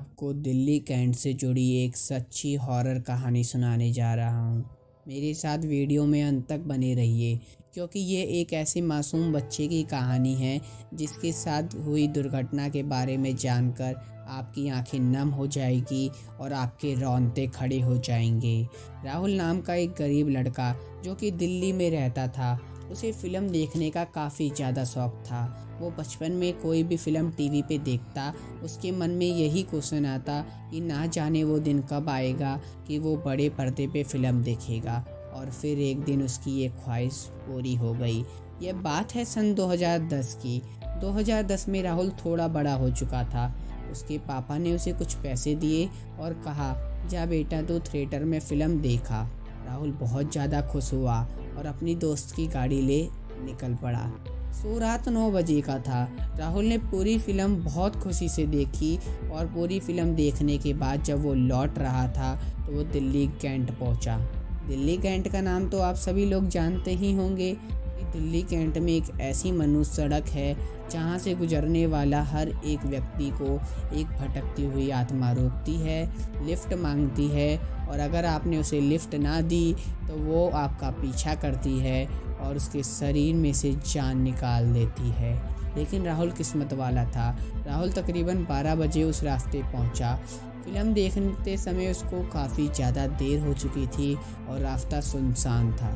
आपको दिल्ली कैंट से जुड़ी एक सच्ची हॉरर कहानी सुनाने जा रहा हूँ। मेरे साथ वीडियो में अंत तक बने रहिए क्योंकि ये एक ऐसे मासूम बच्चे की कहानी है जिसके साथ हुई दुर्घटना के बारे में जानकर आपकी आंखें नम हो जाएगी और आपके रोंगटे खड़े हो जाएंगे। राहुल नाम का एक गरीब लड़का जो कि दिल्ली में रहता था, उसे फ़िल्म देखने का काफ़ी ज़्यादा शौक़ था। वो बचपन में कोई भी फ़िल्म टीवी पे देखता, उसके मन में यही क्वेश्चन आता कि ना जाने वो दिन कब आएगा कि वो बड़े पर्दे पे फ़िल्म देखेगा। और फिर एक दिन उसकी ये ख्वाहिश पूरी हो गई। ये बात है सन 2010 की। 2010 में राहुल थोड़ा बड़ा हो चुका था। उसके पापा ने उसे कुछ पैसे दिए और कहा, जा बेटा तू थिएटर में फ़िल्म देखा। राहुल बहुत ज़्यादा खुश हुआ और अपनी दोस्त की गाड़ी ले निकल पड़ा। रात 9 बजे का था। राहुल ने पूरी फिल्म बहुत खुशी से देखी और पूरी फिल्म देखने के बाद जब वो लौट रहा था तो वो दिल्ली कैंट पहुंचा। दिल्ली कैंट का नाम तो आप सभी लोग जानते ही होंगे कि दिल्ली कैंट में एक ऐसी मनुष्य सड़क है जहां से गुजरने वाला हर एक व्यक्ति को एक भटकती हुई आत्मा रोकती है, लिफ्ट मांगती है और अगर आपने उसे लिफ्ट ना दी तो वो आपका पीछा करती है और उसके शरीर में से जान निकाल देती है। लेकिन राहुल किस्मत वाला था। राहुल तकरीबन 12 बजे उस रास्ते पहुंचा। फिल्म देखते समय उसको काफ़ी ज़्यादा देर हो चुकी थी और रास्ता सुनसान था।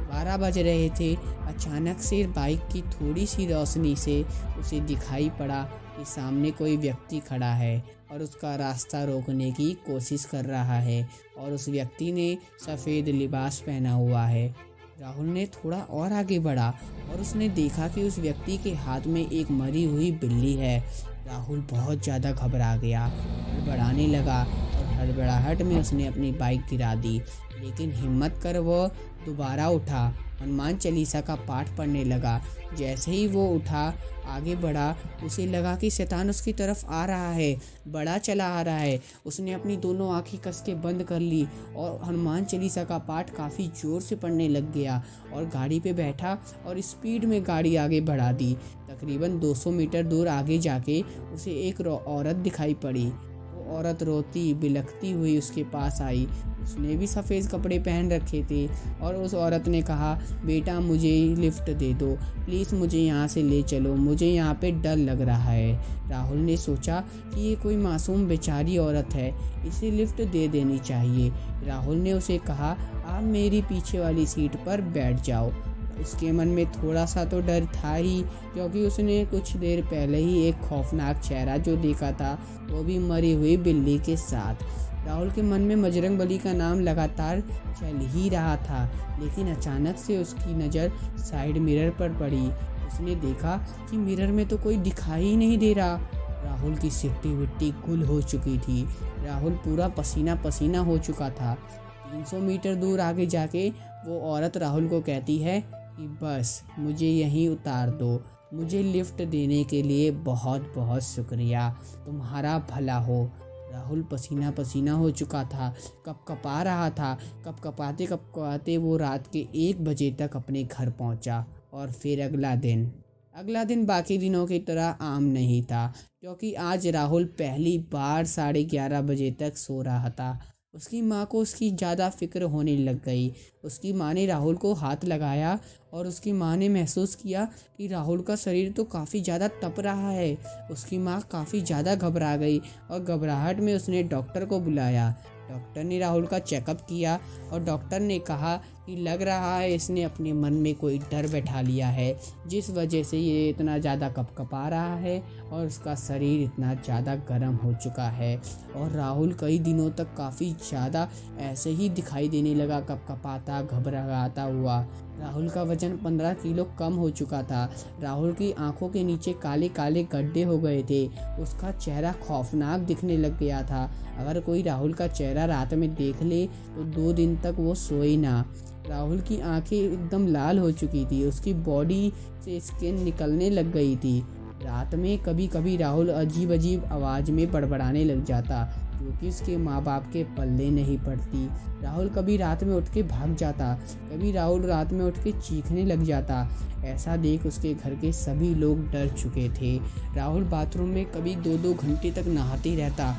12 बज रहे थे। अचानक से बाइक की थोड़ी सी रोशनी से उसे दिखाई पड़ा कि सामने कोई व्यक्ति खड़ा है और उसका रास्ता रोकने की कोशिश कर रहा है और उस व्यक्ति ने सफ़ेद लिबास पहना हुआ है। राहुल ने थोड़ा और आगे बढ़ा और उसने देखा कि उस व्यक्ति के हाथ में एक मरी हुई बिल्ली है। राहुल बहुत ज़्यादा घबरा गया, हड़बड़ाने लगा और हड़बड़ाहट में उसने अपनी बाइक गिरा दी। लेकिन हिम्मत कर वो दोबारा उठा, हनुमान चालीसा का पाठ पढ़ने लगा। जैसे ही वो उठा, आगे बढ़ा, उसे लगा कि शैतान उसकी तरफ आ रहा है, बड़ा चला आ रहा है। उसने अपनी दोनों आंखें कस के बंद कर ली और हनुमान चालीसा का पाठ काफ़ी ज़ोर से पढ़ने लग गया और गाड़ी पे बैठा और स्पीड में गाड़ी आगे बढ़ा दी। तकरीबन 200 मीटर दूर आगे जाके उसे एक औरत दिखाई पड़ी। वो औरत रोती बिलखती हुई उसके पास आई। उसने भी सफ़ेद कपड़े पहन रखे थे और उस औरत ने कहा, बेटा मुझे लिफ्ट दे दो, प्लीज़ मुझे यहाँ से ले चलो, मुझे यहाँ पे डर लग रहा है। राहुल ने सोचा कि ये कोई मासूम बेचारी औरत है, इसे लिफ्ट दे देनी चाहिए। राहुल ने उसे कहा, आप मेरी पीछे वाली सीट पर बैठ जाओ। उसके मन में थोड़ा सा तो डर था ही क्योंकि उसने कुछ देर पहले ही एक खौफनाक चेहरा जो देखा था, वो भी मरी हुई बिल्ली के साथ। राहुल के मन में बजरंगबली का नाम लगातार चल ही रहा था। लेकिन अचानक से उसकी नज़र साइड मिरर पर पड़ी। उसने देखा कि मिरर में तो कोई दिखाई ही नहीं दे रहा। राहुल की सिट्टी विट्टी गुल हो चुकी थी। राहुल पूरा पसीना पसीना हो चुका था। 300 मीटर दूर आगे जाके वो औरत राहुल को कहती है कि बस मुझे यहीं उतार दो, मुझे लिफ्ट देने के लिए बहुत बहुत शुक्रिया, तुम्हारा भला हो। राहुल पसीना पसीना हो चुका था, कपकपा रहा था। कपकपाते कपकपाते वो रात के 1 बजे तक अपने घर पहुंचा। और फिर अगला दिन बाकी दिनों की तरह आम नहीं था क्योंकि आज राहुल पहली बार 11:30 बजे तक सो रहा था। उसकी माँ को उसकी ज़्यादा फिक्र होने लग गई। उसकी माँ ने राहुल को हाथ लगाया और उसकी माँ ने महसूस किया कि राहुल का शरीर तो काफ़ी ज़्यादा तप रहा है। उसकी माँ काफ़ी ज़्यादा घबरा गई और घबराहट में उसने डॉक्टर को बुलाया। डॉक्टर ने राहुल का चेकअप किया और डॉक्टर ने कहा कि लग रहा है इसने अपने मन में कोई डर बैठा लिया है, जिस वजह से ये इतना ज़्यादा कपकपा रहा है और उसका शरीर इतना ज़्यादा गर्म हो चुका है। और राहुल कई दिनों तक काफ़ी ज़्यादा ऐसे ही दिखाई देने लगा, कपकपाता घबराता हुआ। राहुल का वज़न 15 किलो कम हो चुका था। राहुल की आंखों के नीचे काले काले गड्ढे हो गए थे। उसका चेहरा खौफनाक दिखने लग गया था। अगर कोई राहुल का चेहरा रात में देख ले तो 2 दिन तक वो सोए ना। राहुल की आंखें एकदम लाल हो चुकी थी। उसकी बॉडी से स्किन निकलने लग गई थी। रात में कभी कभी राहुल अजीब अजीब आवाज़ में बड़बड़ाने लग जाता क्योंकि उसके माँ बाप के पल्ले नहीं पड़ती। राहुल कभी रात में उठ के भाग जाता, कभी राहुल रात में उठ के चीखने लग जाता। ऐसा देख उसके घर के सभी लोग डर चुके थे। राहुल बाथरूम में कभी 2-2 घंटे तक नहाते रहता।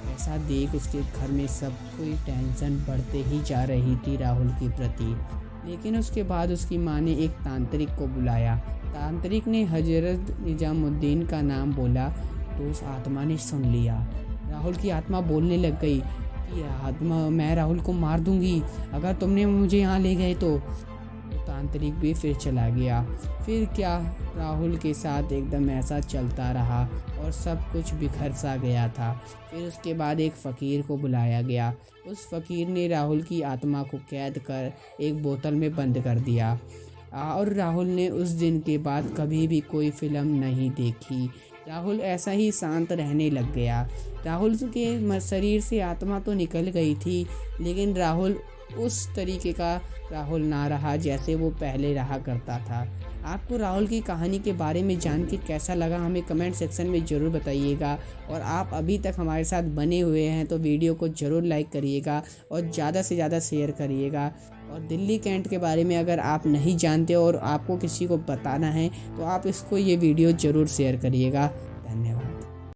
ऐसा देख उसके घर में सब कोई टेंशन बढ़ते ही जा रही थी राहुल के प्रति। लेकिन उसके बाद उसकी माँ ने एक तांत्रिक को बुलाया। तांत्रिक ने हजरत निजामुद्दीन का नाम बोला तो उस आत्मा ने सुन लिया। राहुल की आत्मा बोलने लग गई कि आत्मा मैं राहुल को मार दूंगी अगर तुमने मुझे यहाँ ले गए तो। तांत्रिक भी फिर चला गया। फिर क्या राहुल के साथ एकदम ऐसा चलता रहा और सब कुछ बिखर सा गया था। फिर उसके बाद एक फ़कीर को बुलाया गया। उस फ़कीर ने राहुल की आत्मा को कैद कर एक बोतल में बंद कर दिया। और राहुल ने उस दिन के बाद कभी भी कोई फिल्म नहीं देखी। राहुल ऐसा ही शांत रहने लग गया। राहुल के शरीर से आत्मा तो निकल गई थी, लेकिन राहुल उस तरीके का राहुल ना रहा जैसे वो पहले रहा करता था। आपको राहुल की कहानी के बारे में जान के कैसा लगा हमें कमेंट सेक्शन में ज़रूर बताइएगा। और आप अभी तक हमारे साथ बने हुए हैं तो वीडियो को ज़रूर लाइक करिएगा और ज़्यादा से ज़्यादा शेयर करिएगा। और दिल्ली कैंट के बारे में अगर आप नहीं जानते और आपको किसी को बताना है तो आप इसको ये वीडियो ज़रूर शेयर करिएगा। धन्यवाद।